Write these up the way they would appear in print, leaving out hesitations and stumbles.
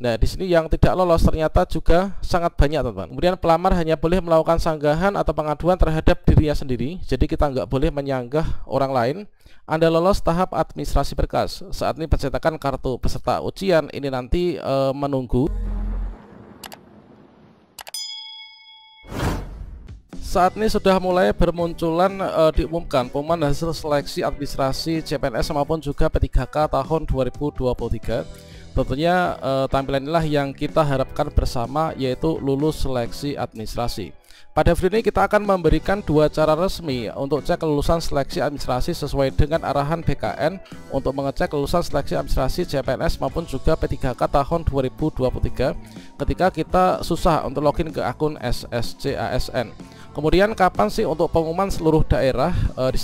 Nah, di sini yang tidak lolos ternyata juga sangat banyak, teman-teman. Kemudian pelamar hanya boleh melakukan sanggahan atau pengaduan terhadap dirinya sendiri. Jadi kita nggak boleh menyanggah orang lain. Anda lolos tahap administrasi berkas. Saat ini pencetakan kartu peserta ujian ini nanti menunggu. Saat ini sudah mulai bermunculan diumumkan pengumuman hasil seleksi administrasi CPNS maupun juga P3K tahun 2023. Tentunya tampilan inilah yang kita harapkan bersama, yaitu lulus seleksi administrasi. Pada video ini kita akan memberikan dua cara resmi untuk cek kelulusan seleksi administrasi sesuai dengan arahan BKN untuk mengecek kelulusan seleksi administrasi CPNS maupun juga P3K tahun 2023 ketika kita susah untuk login ke akun SSC ASN. Kemudian kapan sih untuk pengumuman seluruh daerah?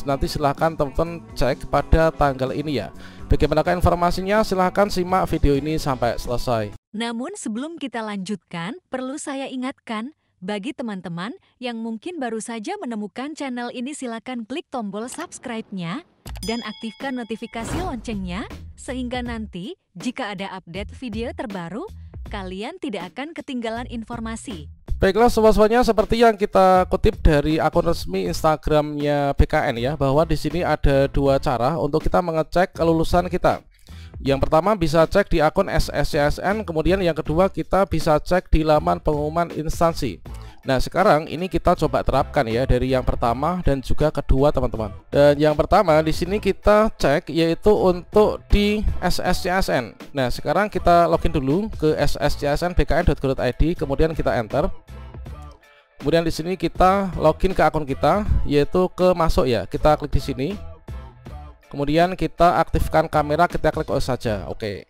Nanti silahkan teman-teman cek pada tanggal ini ya. Bagaimanakah informasinya? Silahkan simak video ini sampai selesai. Namun sebelum kita lanjutkan, perlu saya ingatkan, bagi teman-teman yang mungkin baru saja menemukan channel ini, silakan klik tombol subscribe-nya dan aktifkan notifikasi loncengnya, sehingga nanti jika ada update video terbaru, kalian tidak akan ketinggalan informasi. Baiklah sobat-sobatnya, seperti yang kita kutip dari akun resmi Instagramnya BKN ya, bahwa di sini ada dua cara untuk kita mengecek kelulusan kita. Yang pertama bisa cek di akun SSCASN, kemudian yang kedua kita bisa cek di laman pengumuman instansi. Nah sekarang ini kita coba terapkan ya dari yang pertama dan juga kedua, teman-teman. Dan yang pertama di sini kita cek yaitu untuk di SSCASN. Nah sekarang kita login dulu ke sscsnbkn.go.id, kemudian kita enter. Kemudian di sini kita login ke akun kita, yaitu ke masuk ya. Kita klik di sini. Kemudian kita aktifkan kamera, kita klik OK saja. Oke.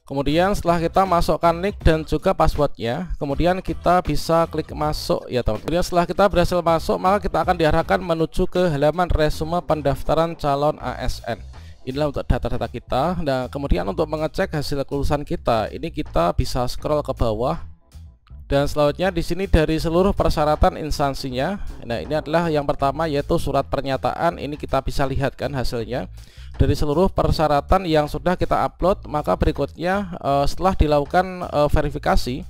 Kemudian setelah kita masukkan nick dan juga passwordnya, kemudian kita bisa klik masuk ya teman. Kemudian setelah kita berhasil masuk, maka kita akan diarahkan menuju ke halaman resume pendaftaran calon ASN. Inilah untuk data-data kita. Nah kemudian untuk mengecek hasil kelulusan kita, ini kita bisa scroll ke bawah. Dan selanjutnya di sini dari seluruh persyaratan instansinya. Nah ini adalah yang pertama yaitu surat pernyataan. Ini kita bisa lihat kan hasilnya dari seluruh persyaratan yang sudah kita upload. Maka berikutnya setelah dilakukan verifikasi,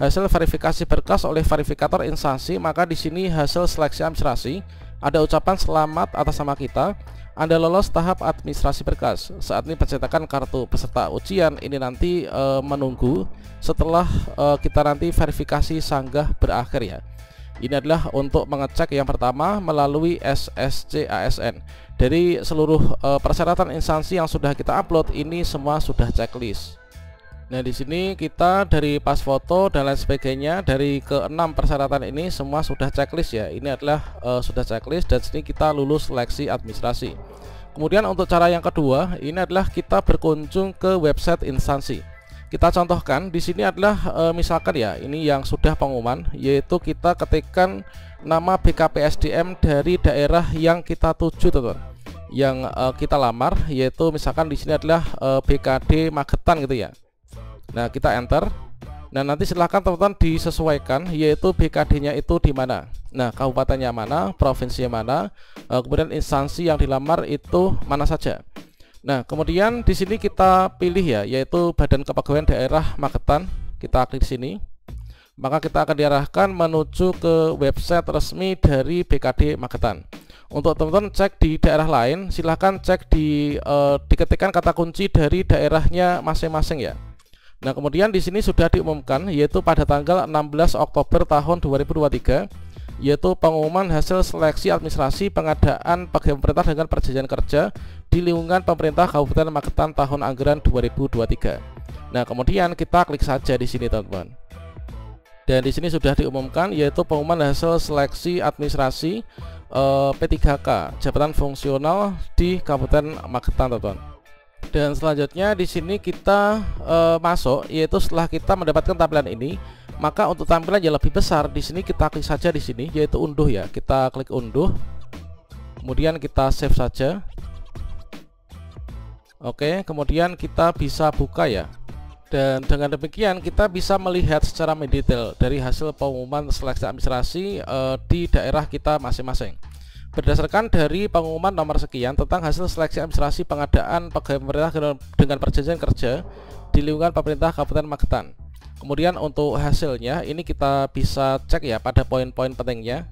hasil verifikasi berkas oleh verifikator instansi, maka di sini hasil seleksi administrasi ada ucapan selamat atas nama kita. Anda lolos tahap administrasi berkas. Saat ini pencetakan kartu peserta ujian ini nanti menunggu setelah kita nanti verifikasi sanggah berakhir ya. Ini adalah untuk mengecek yang pertama melalui SSC ASN. Dari seluruh persyaratan instansi yang sudah kita upload ini semua sudah checklist. Nah di sini kita dari pas foto dan lain sebagainya, dari keenam persyaratan ini semua sudah checklist ya. Ini adalah sudah checklist dan sini kita lulus seleksi administrasi. Kemudian untuk cara yang kedua ini adalah kita berkunjung ke website instansi. Kita contohkan di sini adalah misalkan ya ini yang sudah pengumuman, yaitu kita ketikkan nama BKPSDM dari daerah yang kita tuju teman-teman, yang kita lamar, yaitu misalkan di sini adalah BKD Magetan gitu ya. Nah kita enter. Nah nanti silahkan teman-teman disesuaikan, yaitu BKD-nya itu di mana. Nah kabupatennya mana, provinsinya mana, kemudian instansi yang dilamar itu mana saja. Nah kemudian di sini kita pilih ya, yaitu Badan Kepegawaian Daerah Magetan. Kita klik di sini. Maka kita akan diarahkan menuju ke website resmi dari BKD Magetan. Untuk teman-teman cek di daerah lain, silahkan cek diketikkan kata kunci dari daerahnya masing-masing ya. Nah kemudian di sini sudah diumumkan yaitu pada tanggal 16 Oktober tahun 2023, yaitu pengumuman hasil seleksi administrasi pengadaan pegawai pemerintah dengan perjanjian kerja di lingkungan pemerintah Kabupaten Magetan tahun anggaran 2023. Nah kemudian kita klik saja di sini teman-teman. Dan di sini sudah diumumkan yaitu pengumuman hasil seleksi administrasi P3K jabatan fungsional di Kabupaten Magetan teman-teman. Dan selanjutnya di sini kita masuk, yaitu setelah kita mendapatkan tampilan ini, maka untuk tampilan yang lebih besar di sini kita klik saja di sini, yaitu unduh ya. Kita klik unduh, kemudian kita save saja. Oke, kemudian kita bisa buka ya. Dan dengan demikian kita bisa melihat secara mendetail dari hasil pengumuman seleksi administrasi di daerah kita masing-masing. Berdasarkan dari pengumuman nomor sekian tentang hasil seleksi administrasi pengadaan pegawai pemerintah dengan perjanjian kerja di lingkungan pemerintah Kabupaten Magetan. Kemudian untuk hasilnya ini kita bisa cek ya pada poin-poin pentingnya.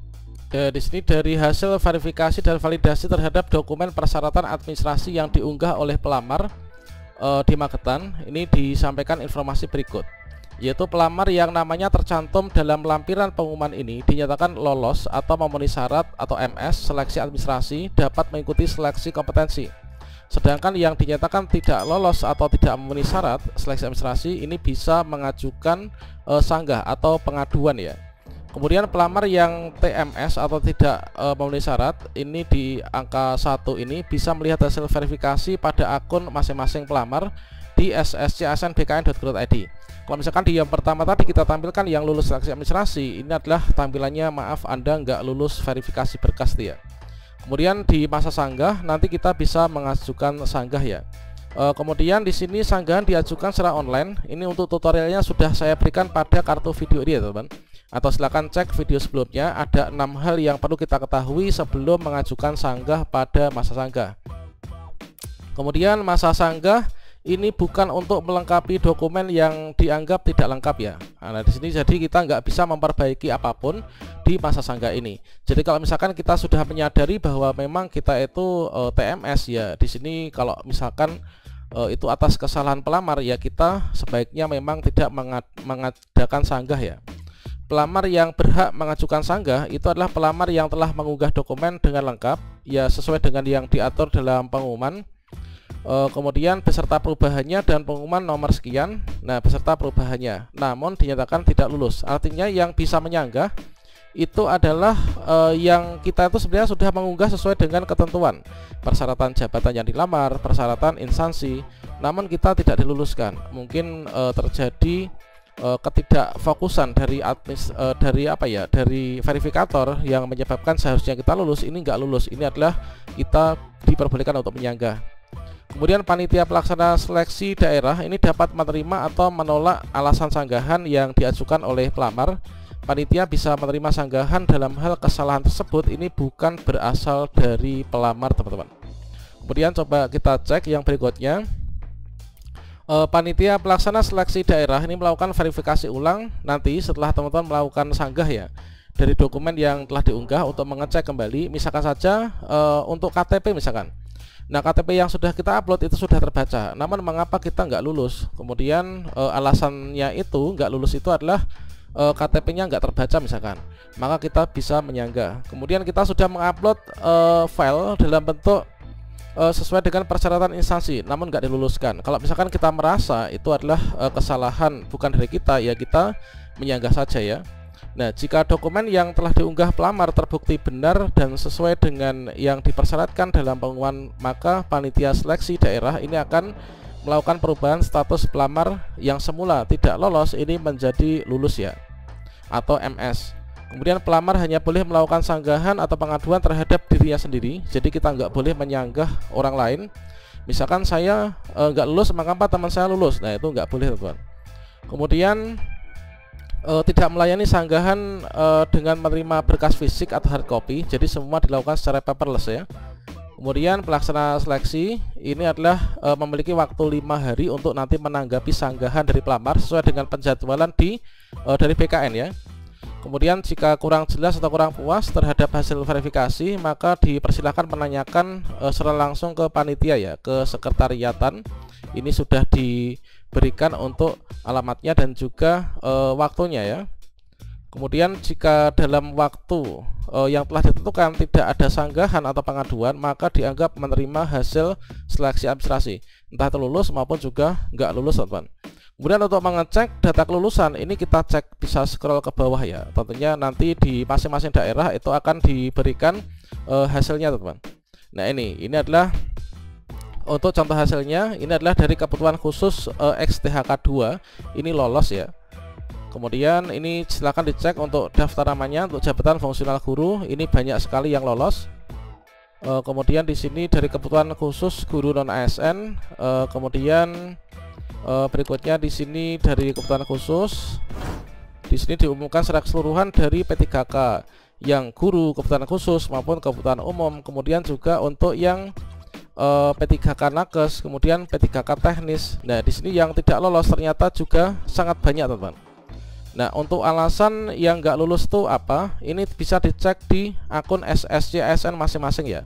Di sini dari hasil verifikasi dan validasi terhadap dokumen persyaratan administrasi yang diunggah oleh pelamar di Magetan, ini disampaikan informasi berikut, yaitu pelamar yang namanya tercantum dalam lampiran pengumuman ini dinyatakan lolos atau memenuhi syarat atau MS seleksi administrasi dapat mengikuti seleksi kompetensi. Sedangkan yang dinyatakan tidak lolos atau tidak memenuhi syarat seleksi administrasi ini bisa mengajukan sanggah atau pengaduan ya. Kemudian pelamar yang TMS atau tidak memenuhi syarat ini di angka 1 ini bisa melihat hasil verifikasi pada akun masing-masing pelamar di sscsnbkn.go.id. Kalau misalkan di yang pertama tadi kita tampilkan yang lulus seleksi administrasi, ini adalah tampilannya maaf Anda nggak lulus verifikasi berkas dia. Kemudian di masa sanggah nanti kita bisa mengajukan sanggah ya. Kemudian di sini sanggahan diajukan secara online. Ini untuk tutorialnya sudah saya berikan pada kartu video ini ya teman-teman. Atau silakan cek video sebelumnya, ada 6 hal yang perlu kita ketahui sebelum mengajukan sanggah pada masa sanggah. Kemudian masa sanggah ini bukan untuk melengkapi dokumen yang dianggap tidak lengkap ya. Nah di sini jadi kita nggak bisa memperbaiki apapun di masa sanggah ini. Jadi kalau misalkan kita sudah menyadari bahwa memang kita itu TMS ya, di sini kalau misalkan itu atas kesalahan pelamar ya, kita sebaiknya memang tidak mengadakan sanggah ya. Pelamar yang berhak mengajukan sanggah itu adalah pelamar yang telah mengunggah dokumen dengan lengkap ya sesuai dengan yang diatur dalam pengumuman, kemudian beserta perubahannya dan pengumuman nomor sekian. Nah beserta perubahannya namun dinyatakan tidak lulus, artinya yang bisa menyanggah itu adalah yang kita itu sebenarnya sudah mengunggah sesuai dengan ketentuan persyaratan jabatan yang dilamar, persyaratan instansi, namun kita tidak diluluskan. Mungkin terjadi ketidakfokusan dari dari verifikator yang menyebabkan seharusnya kita lulus ini nggak lulus. Ini adalah kita diperbolehkan untuk menyanggah. Kemudian panitia pelaksana seleksi daerah ini dapat menerima atau menolak alasan sanggahan yang diajukan oleh pelamar. Panitia bisa menerima sanggahan dalam hal kesalahan tersebut ini bukan berasal dari pelamar teman-teman. Kemudian coba kita cek yang berikutnya. Panitia pelaksana seleksi daerah ini melakukan verifikasi ulang nanti setelah teman-teman melakukan sanggah ya dari dokumen yang telah diunggah untuk mengecek kembali. Misalkan saja untuk KTP misalkan. Nah KTP yang sudah kita upload itu sudah terbaca, namun mengapa kita nggak lulus? Kemudian alasannya itu nggak lulus itu adalah KTP-nya nggak terbaca misalkan, maka kita bisa menyanggah. Kemudian kita sudah mengupload file dalam bentuk sesuai dengan persyaratan instansi namun nggak diluluskan. Kalau misalkan kita merasa itu adalah kesalahan bukan dari kita ya, kita menyanggah saja ya. Nah jika dokumen yang telah diunggah pelamar terbukti benar dan sesuai dengan yang dipersyaratkan dalam pengumuman, maka panitia seleksi daerah ini akan melakukan perubahan status pelamar yang semula tidak lolos ini menjadi lulus ya, atau MS. Kemudian pelamar hanya boleh melakukan sanggahan atau pengaduan terhadap dirinya sendiri. Jadi kita nggak boleh menyanggah orang lain. Misalkan saya nggak lulus, maka teman saya lulus. Nah itu nggak boleh teman-teman. Kemudian tidak melayani sanggahan dengan menerima berkas fisik atau hard copy. Jadi semua dilakukan secara paperless ya. Kemudian pelaksana seleksi ini adalah memiliki waktu 5 hari untuk nanti menanggapi sanggahan dari pelamar sesuai dengan penjadwalan dari BKN ya. Kemudian jika kurang jelas atau kurang puas terhadap hasil verifikasi, maka dipersilahkan menanyakan secara langsung ke panitia ya, ke sekretariatan. Ini sudah diberikan untuk alamatnya dan juga waktunya ya. Kemudian jika dalam waktu yang telah ditentukan tidak ada sanggahan atau pengaduan, maka dianggap menerima hasil seleksi administrasi, entah itu lulus maupun juga nggak lulus teman-teman. Kemudian untuk mengecek data kelulusan ini kita cek, bisa scroll ke bawah ya. Tentunya nanti di masing-masing daerah itu akan diberikan hasilnya teman-teman. Nah ini adalah untuk contoh hasilnya. Ini adalah dari kebutuhan khusus XTHK2 ini lolos ya. Kemudian ini silakan dicek untuk daftar namanya untuk jabatan fungsional guru, ini banyak sekali yang lolos. Kemudian di sini dari kebutuhan khusus guru non ASN, kemudian berikutnya di sini dari kebutuhan khusus, di sini diumumkan secara keseluruhan dari P3K yang guru kebutuhan khusus maupun kebutuhan umum. Kemudian juga untuk yang P3K nakes, kemudian P3K teknis. Nah, di sini yang tidak lolos ternyata juga sangat banyak, teman-teman. Nah, untuk alasan yang nggak lulus itu apa? Ini bisa dicek di akun SSC ASN masing-masing ya.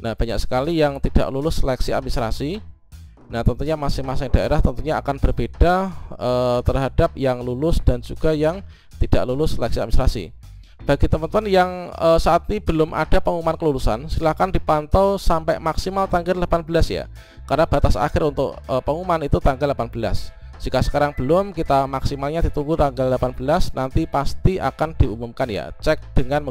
Nah, banyak sekali yang tidak lulus seleksi administrasi. Nah, tentunya masing-masing daerah tentunya akan berbeda terhadap yang lulus dan juga yang tidak lulus seleksi administrasi. Bagi teman-teman yang saat ini belum ada pengumuman kelulusan, silahkan dipantau sampai maksimal tanggal 18 ya, karena batas akhir untuk pengumuman itu tanggal 18. Jika sekarang belum, kita maksimalnya ditunggu tanggal 18, nanti pasti akan diumumkan ya. Cek dengan